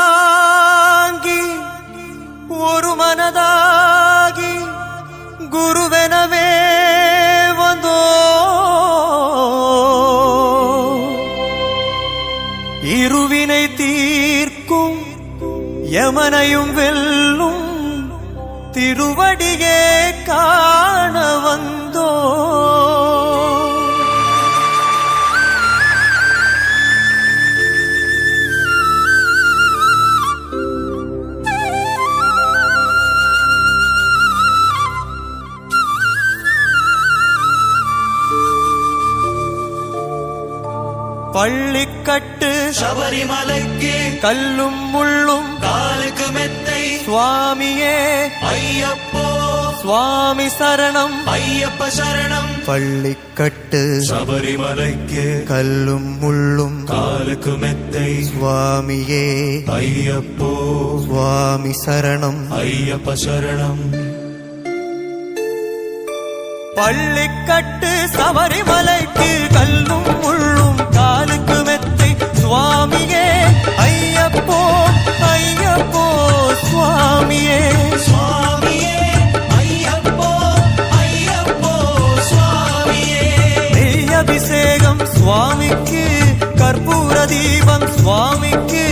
இருமுடிதாங்கி ஒரு மனதாகி குருவெனவே வந்தோ இருவினை தீர்க்கும் யமனையும் வெல்லும் திருவடியே காண வந்தோ பள்ளிக்கட்டு சபரிமலைக்கு கல்லும் முள்ளும் காலுக்கு மெத்தை சுவாமியே ஐயப்போ சுவாமி சரணம் ஐயப்ப சரணம் பள்ளிக்கட்டு சபரிமலைக்கு கல்லும் முள்ளும் காலுக்கு மெத்தை சுவாமியே ஐயப்போ சுவாமி சரணம் ஐயப்ப சரணம் பள்ளிக்கட்டு சபரிமலைக்கு கல்லும் முள்ளும் காலுக்கு மெத்தை சுவாமியே ஐயப்போ ஐயப்போ சுவாமியே சுவாமியே ஐயப்போ ஐயப்போ சுவாமியே நெய் அபிஷேகம் சுவாமிக்கு கற்பூர தீபம் சுவாமிக்கு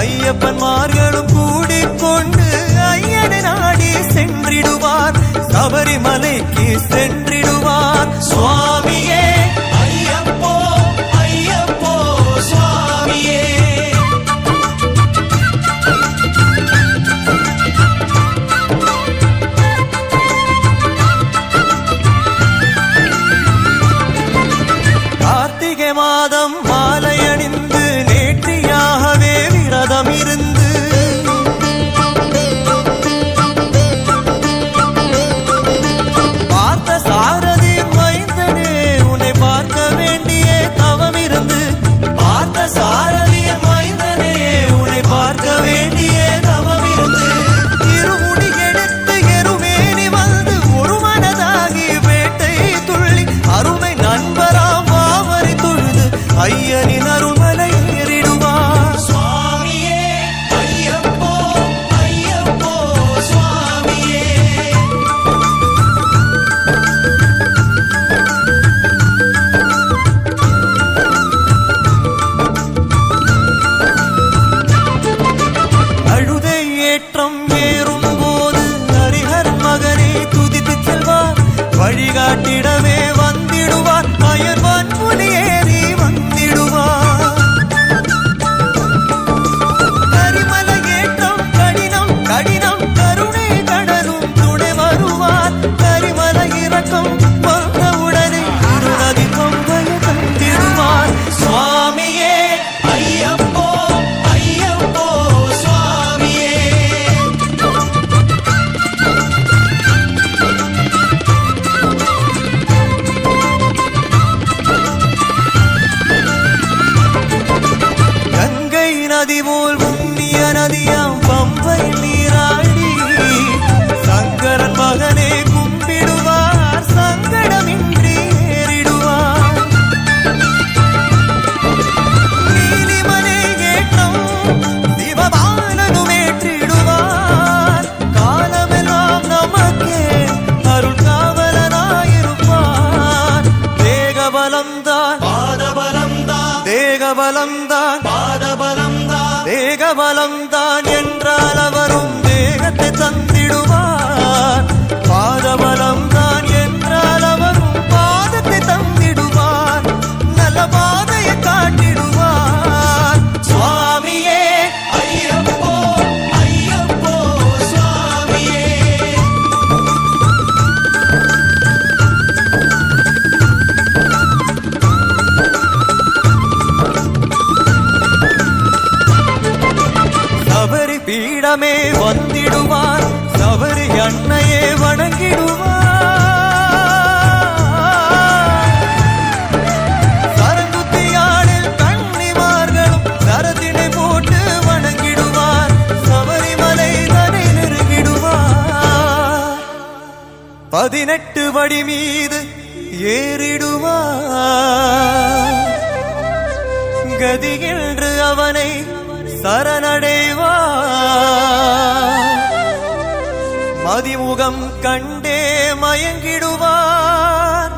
ஐயப்பன்மார்களும் கூடிக்கொண்டு ஐயனை நாடி சென்றிடுவார் சபரிமலைக்கு சென்றிடுவார் சுவாமியே ஐயப்போ ஐயப்போ சுவாமியே கார்த்திகை மாதம் மாலை அணிந்து நேற்றியாகவே விரதம் இருந்து பார்த்த சாரதி மைந்தனே உன்னை பார்க்க வேண்டிய தவம் இருந்து பார்த்த சாரதி மைந்தனே உன்னை பார்க்க வேண்டிய தவம் இருந்து இருமுடி எடுத்து எருமேனி வந்து ஒரு மனதாகி வேட்டை துள்ளி அருமை நண்பராம் பாவரை தொழுது ஐயனின் அருள்மலை ஏறிடுவார் சுவாமியே ஐயப்போ ஐயப்போ சுவாமியே அழுதை ஏற்றம் ஏறும் போது ஹரிஹர் மகனை துதித்து செல்வார் வழிகாட்டிடவே வந்திடுவார் அயர்வான் புலி ஏறி வந்திடுவார் கரிமலை ஏற்றம் கடினம் கடினம் கருணை கடலும் துணை வருவார் கரிமலை இறக்கம் வந்தவுடனே இருநதி கொங்கையை தந்திடுவார் சுவாமியே ஐயப்போ ஐயப்போ சுவாமியே கங்கை நதி போல் புண்ணிய நதியாம் பம்பை நீராடி சங்கரன் மகனே கும்பிடுவார் சங்கடமின்றி ஏறிடுவார் நீலிமலை ஏற்றம் சிவபாலனும் ஏற்றிடுவார் காலமெல்லாம் நமக்கே அருள் காவலனாயிருப்பார் தேகபலம்தான் பாதபலம்தான் தேகபலம்தான் பாதபலம்தான் தேகபலம்தான் என்றால் அவரும் தேகத்தை தந்திடுவார் பாதபலம்தான் என்றால் அவரும் பாதத்தை தந்திடுவார் நல்ல பாதையை காட்டிடுவார் சுவாமியே ஐயப்போ ஐயப்போ சுவாமியே சபரி பீடமே வந்திடுவார் சபரி அன்னையே வணங்கிடுவார் சரங்குத்தியாளில் கன்னிமார்களும் சரத்தினை போட்டு வணங்கிடுவார் சபரிமலை தனை நெருங்கிடுவார் 18 படி மீது ஏறிடுவார் கதி என்று அவனை சரணடைவார். மதிமுகம் கண்டே மயங்கிடுவார்.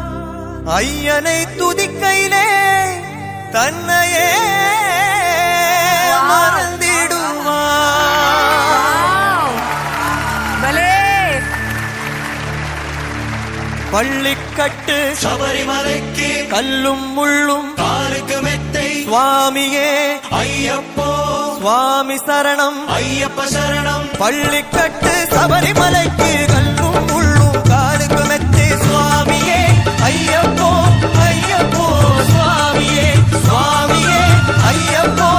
ஐயனை துதிக்கையிலே தன்னையே மறந்திடுவார். பள்ளிக்கட்டு சபரிமலைக்கு கல்லும் முள்ளும் காலுக்கு மெத்தை சுவாமியே ஐயப்போ சுவாமி சரணம் ஐயப்ப சரணம். பள்ளிக்கட்டு சபரிமலைக்கு கல்லும் முள்ளும் காலுக்கு மெத்தை சுவாமியே ஐயப்போ ஐயப்போ சுவாமியே சுவாமியே ஐயப்போ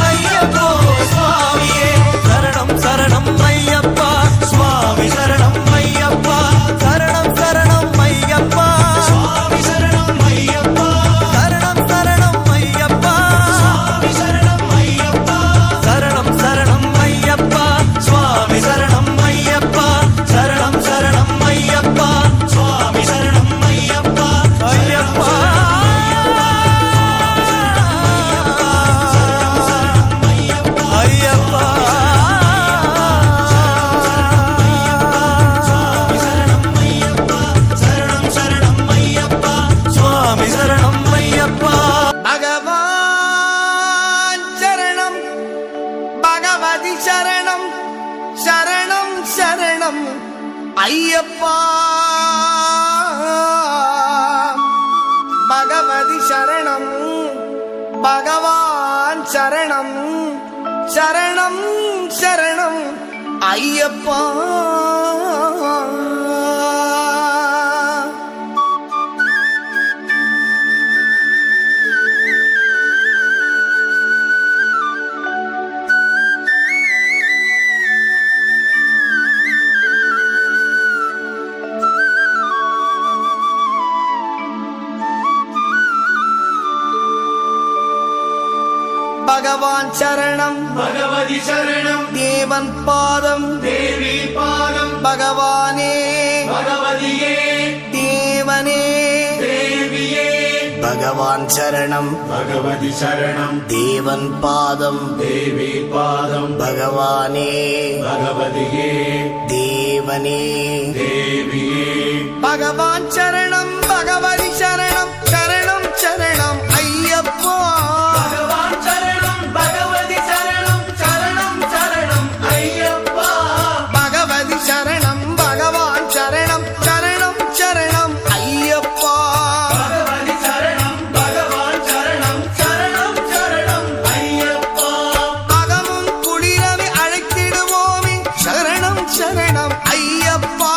ஐயப்போ சுவாமியே சரணம் சரணம் ஐயப்பா சுவாமி சரணம் ஐயப்பா சரணம் சரணம் ஐயப்பா சுவாமி சரணம் ஐயப்பா சரணம் சரணம் ஐயப்பா சுவாமி சரணம் ஐயப்பா சரணம் சரணம் ஐயப்பா சுவாமி சரணம் ஐயப்பா சரணம் சரணம் ஐயப்பா சுவாமி சரணம் ஐயப்பா ஐயப்பா ஐயப்பா சரணம் சரணம் ஐயப்பா சுவாமி சரணம் ஐயப்பா பகவான் சரணம் பகவதி சரணம் சரணம் சரணம் ஐயப்பா பகவதி சரணம் பகவான் சரணம் சரணம் சரணம் ஐயப்பா பகவான் சரணம் பகவதி சரணம் தேவன் பாதம் தேவி பாதம் பகவானே பகவதியே தேவனே தேவியே பகவான் சரணம் பகவதி சரணம் தேவன் பாதம் தேவி பாதம் பகவானே பகவதியே தேவனே தேவியே பகவான் சரணம் பகவதி சரணம் சரணம் சரணம் ஐயப்பா பகவான் சரணம் பகவதி சரணம் சரணம் சரணம் ஐயப்பா பகவதி சரணம் பகவான் சரணம் சரணம் சரணம் ஐயப்பா பகவதி சரணம் பகவான் சரணம் சரணம் சரணம் ஐயப்பா அகமும் குளிரவி அழைத்திடுவோமே சரணம் சரணம் ஐயப்பா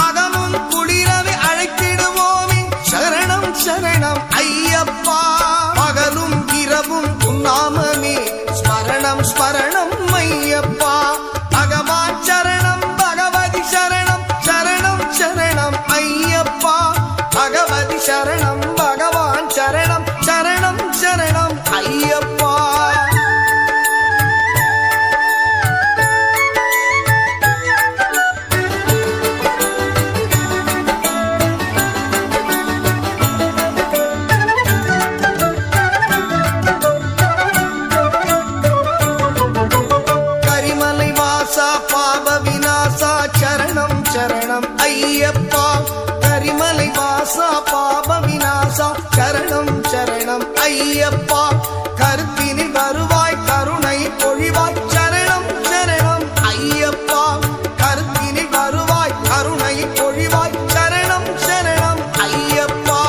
அகமும் குளிரவி அழைத்திடுவோமே சரணம் சரணம் ஐயப்பா பகலும் இரவும் உன்னாமமே ஸ்மரணம் ஸ்மரணம் ஐயப்பா பகவான் சரணம் பகவதி சரணம் சரணம் சரணம் ஐயப்பா பகவதி சரணம் பகவான் சரணம் சரணம் சரணம் ஐயப்பா கரிமலை வாசா பாப விநாசா சரணம் சரணம் ஐயப்பா கரிமலை வாசா பாப விநாசா சரணம் சரணம் ஐயப்பா கருத்தினில் வருவாய் கருணை பொழிவாய் சரணம் சரணம் ஐயப்பா கருத்தினில் வருவாய் கருணை பொழிவாய் சரணம் சரணம் ஐயப்பா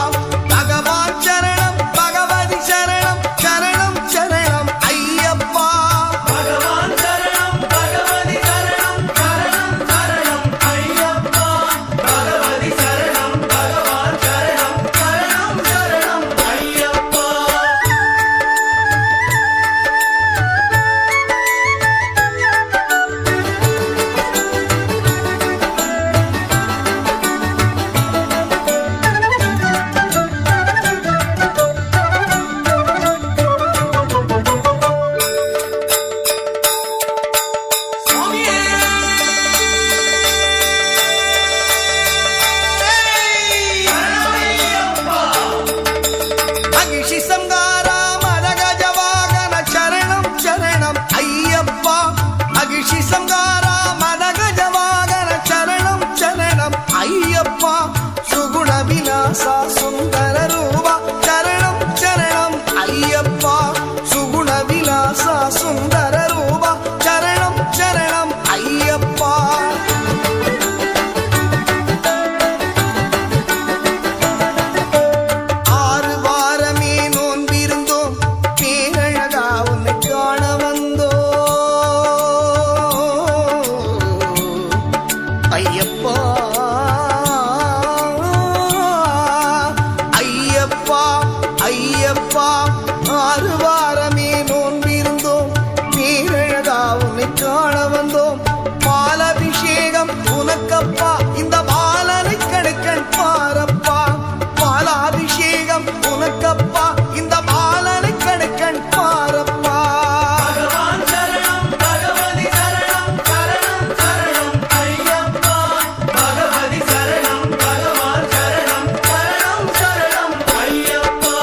பகவான் சரணம் பகவதி சரணம் சரணம் சரணம் ஐயப்பா பகவான் சரணம் பகவதி சரணம் சரணம் சரணம் ஐயப்பா பகவதி சரணம் பகவான் சரணம் சரணம் சரணம் ஐயப்பா ஆறு வாரமே நோன்பிருந்தோம் பேரழகா உன்னை காண வந்தோம் பாலாபிஷேகம் உனக்கப்பா இந்த பாலனை கடைக்கண் பாரப்பா பாலாபிஷேகம் உனக்கப்பா இந்த பாலனை கடைக்கண் பாரப்பா பகவான் சரணம் பகவதி சரணம் சரணம் சரணம் ஐயப்பா பகவதி சரணம் பகவான் சரணம் சரணம் சரணம் ஐயப்பா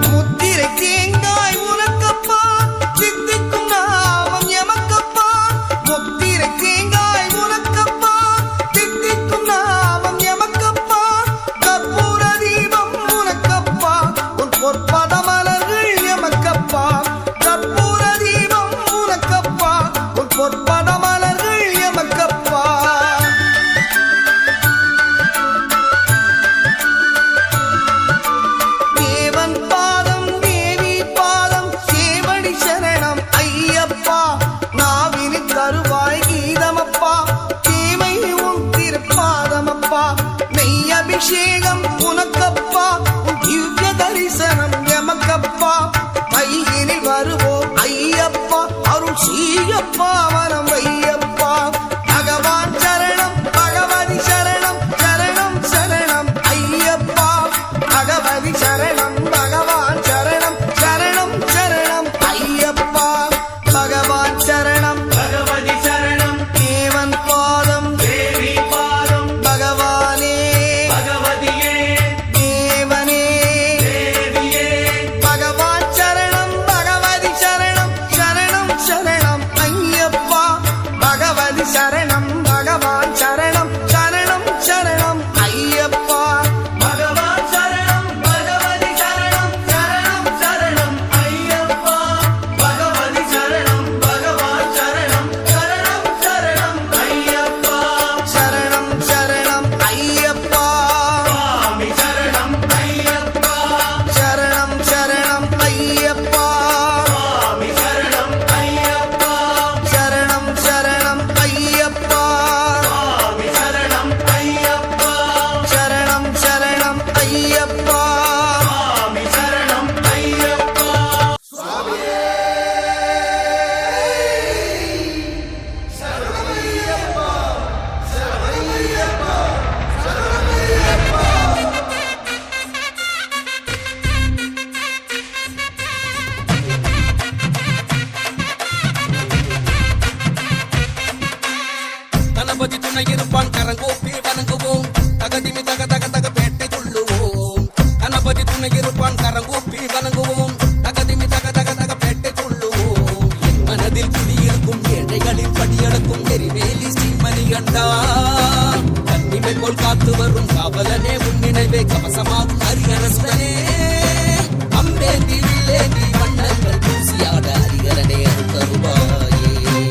முத்திரை தேங்காய் உனக்கப்பா சித்திக்கும் நாமம் எமக்கப்பா முத்திரை தேங்காய் உனக்கப்பா சித்திக்கும் நாமம் எமக்கப்பா கற்பூர தீபம் உனக்கப்பா உன் பொற்பத மலர்கள் எமக்கப்பா கற்பூர தீபம் உனக்கப்பா உன் பொற்பத மலர்கள் எமக்கப்பா தேவன் பாதம் தேவி பாதம் சேவடி சரணம் ஐயப்பா நாவினி தருவாய் கீதமப்பா தீமை உன் திருப்பாதமப்பா நெய் அபிஷேகம் உனக்கப்பா உன் திவ்ய தரிசனம் எமக்கப்பா கையினில் வருவோம் ஐயப்பா அருள் சீயப்பா வரம் ஐயப்பா பகவான் சரணம் பகவதி சரணம் சரணம் சரணம் ஐயப்பா பகவதி சரணம் பகவான் சரணம் சரணம் சரணம் ஐயப்பா பகவான் சரணம் பகவதி சரணம் தேவன் பாதம் தேவி பாதம் பகவானே பகவதியே தேவனே தேவியே பகவான் சரணம் பகவதி சரணம் சரணம் சரணம் ஐயப்பா பகவதி சரணம் பகவான் சரணம் சரணம் சரணம் ஐயப்பா பகவான் சரணம் பகவதி சரணம் சரணம் சரணம் ஐயப்பா பகவதி சரணம் பகவான் சரணம் சரணம் சரணம் ஐயப்பா சரணம் சரணம் ஐயப்பா சுவாமி சரணம் ஐயப்பா சரணம் சரணம் ஐயப்பா சுவாமி சரணம் ஐயப்பா சரணம் சரணம் ஐயப்பா சுவாமி சரணம் ஐயப்பா சரணம் சரணம் ஐயப்பா சுவாமி சரணம் ஐயப்பா கணபதி துணை இருப்பான் கரங்கோப்பி வணங்குவோம் தகதிமி தக தக தக பேட்டை கொள்ளுவோம் கணபதி துணை இருப்பான் கரங்கோப்பி வணங்குவோம் தகதிமி தக தக தக பேட்டை கொள்ளுவோம் என் மனதில் குடியிருக்கும் ஏழைகளின் படியடக்கும் எரிவேலி ஸ்ரீமணி கண்டா கண்ணிமை போல் காத்து வரும் காவலனே உன் நினைவே கவசமாகும் ஹரிஹரசுதனே அம்பேந்தி வில்லேந்தி வண்ணங்கள் பூசியாட ஹரிகரனே அருள்தருவாயே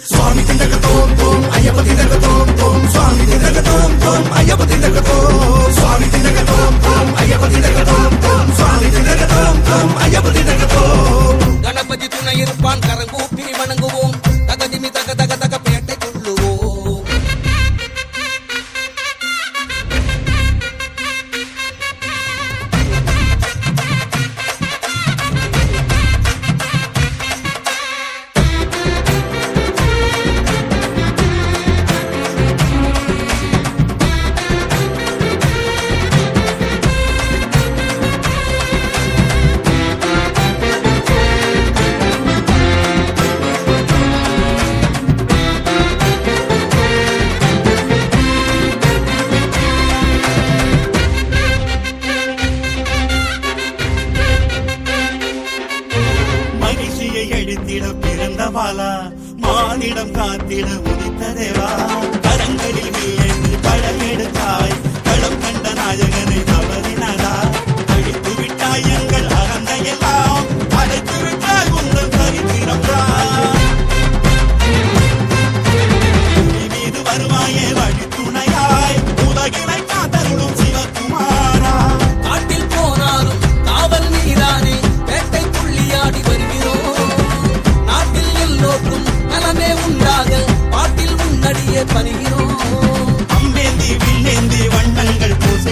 சுவாமி திண்டகத்தோம் தோம் ஐயப்ப திண்டகத்தோம் தோம் சுவாமி திண்டகத்தோம் தோம் ஐயப்ப திண்டகத்தோம் சுவாமி திண்டகத்தோம் தோம் ஐயப்ப திண்டகத்தோம் தோம் சுவாமி திண்டகத்தோம் தோம் ஐயப்ப திண்டகத்தோம் கணபதி துணை இருப்பான் கரங்கூப்பி வணங்குவோம் தகதிமி தக தக தக பேட்டை கொள்ளுவோம்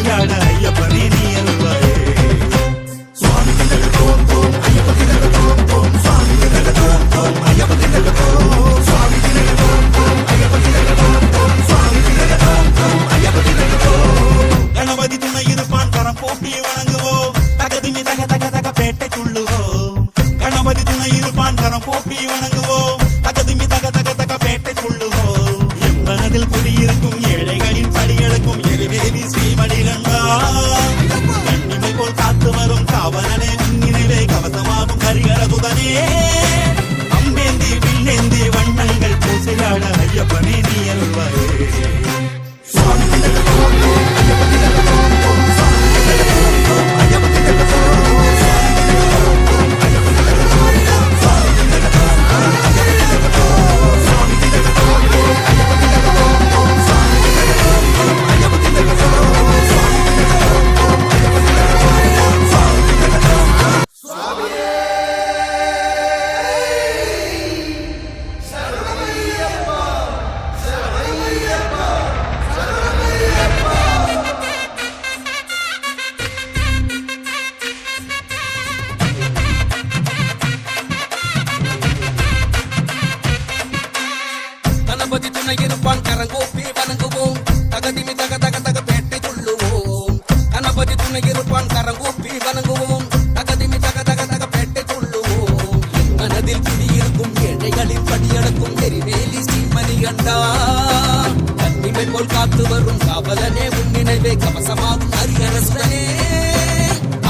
பூசையாட ஐயப்பனே நீ அருள்வாயே சுவாமி திண்டகத்தோம் தோம் ஐயப்ப திண்டகத்தோம் தோம் சுவாமி திண்டகத்தோம் தோம் ஐயப்ப திண்டகத்தோம் சுவாமி திண்டகத்தோம் தோம் ஐயப்ப திண்டகத்தோம் தோம் சுவாமி திண்டகத்தோம் தோம் ஐயப்ப திண்டகத்தோம் கணபதி துணை இருப்பான் கரம் போட்டி வணங்குவோம் தகதிமி தக தக தக பேட்டை துள்ளுவோம் கணபதி துணை இருப்பான் கரம் போட்டி வணங்குவோம் தகதிமி தக தக தக பேட்டை துள்ளுவோம் எம்பனதில் குடியிருக்கும் ஏழைகளின் படிகளுக்கும் எரிவேலி ஸ்ரீமணிகண்டா கண்ணிமை போல் காத்து வரும் காவலனே நினைவே கவசமாகும் கரிகரதுதனே அம்பேந்தி வில்லேந்தி வண்ணங்கள் பூசையாட ஐயப்பனே நீ அருள்வாயே சுவாமி திண்டகத்தோம் தோம் ஐயப்ப திண்டகத்தோம் தோம் சுவாமி திண்டகத்தோம் தோம் ஐயப்ப திண்டகத்தோம் சுவாமி திண்டகத்தோம் தோம் ஐயப்ப திண்டகத்தோம் சுவாமி திண்டகத்தோம் தோம் ஐயப்ப திண்டகத்தோம் சுவாமி திண்டகத்தோம் தோம் ஐயப்ப திண்டகத்தோம் தோம் சுவாமி திண்டகத்தோம் தோம் ஐயப்ப திண்டகத்தோம் சுவாமி திண்டகத்தோம் தோம் ஐயப்ப திண்டகத்தோம் சுவாமி திண்டகத்தோம் கணபதி துணை இருப்பான் கரங்கோப்பி வணங்குவோம் தகதிமி தக தக தக பேட்டை துள்ளுவோம் கணபதி துணை இருப்பான் கரங்கோப்பி வணங்குவோம் தகதிமி தக தக தக பேட்டை துள்ளுவோம் மனதில் குடியிருக்கும் ஏழைகளின் படியடக்கும் எரிவேலி ஸ்ரீமணி கண்டா கண்ணிமை போல் காத்து வரும் காவலனே உன் நினைவே கவசமாகும் ஹரிஹரசுதனே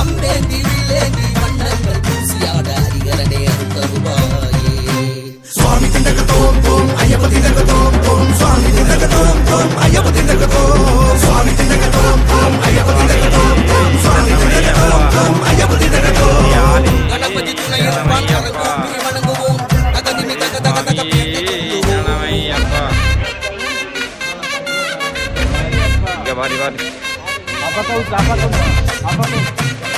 அம்பேந்தி வில்லேந்தி வண்ணங்கள் பூசியாட ஹரிஹரனே அருள்தருவாயே சுவாமி திண்டகத்தோம் தோம் ஐயப்ப திண்டகத்தோம் தோம் சுவாமி திண்டகத்தோம் தோம் ஐயப்ப திண்டகத்தோம் சுவாமி திண்டகத்தோம் தோம் ஐயப்ப திண்டகத்தோம் தோம் சுவாமி திண்டகத்தோம் தோம் ஐயப்ப திண்டகத்தோம் கணபதி துணை இருப்பான் கரங்கோப்பி வணங்குவோம் தகதிமி தக தக தக பேட்டை துள்ளுவோம் Apa tuh?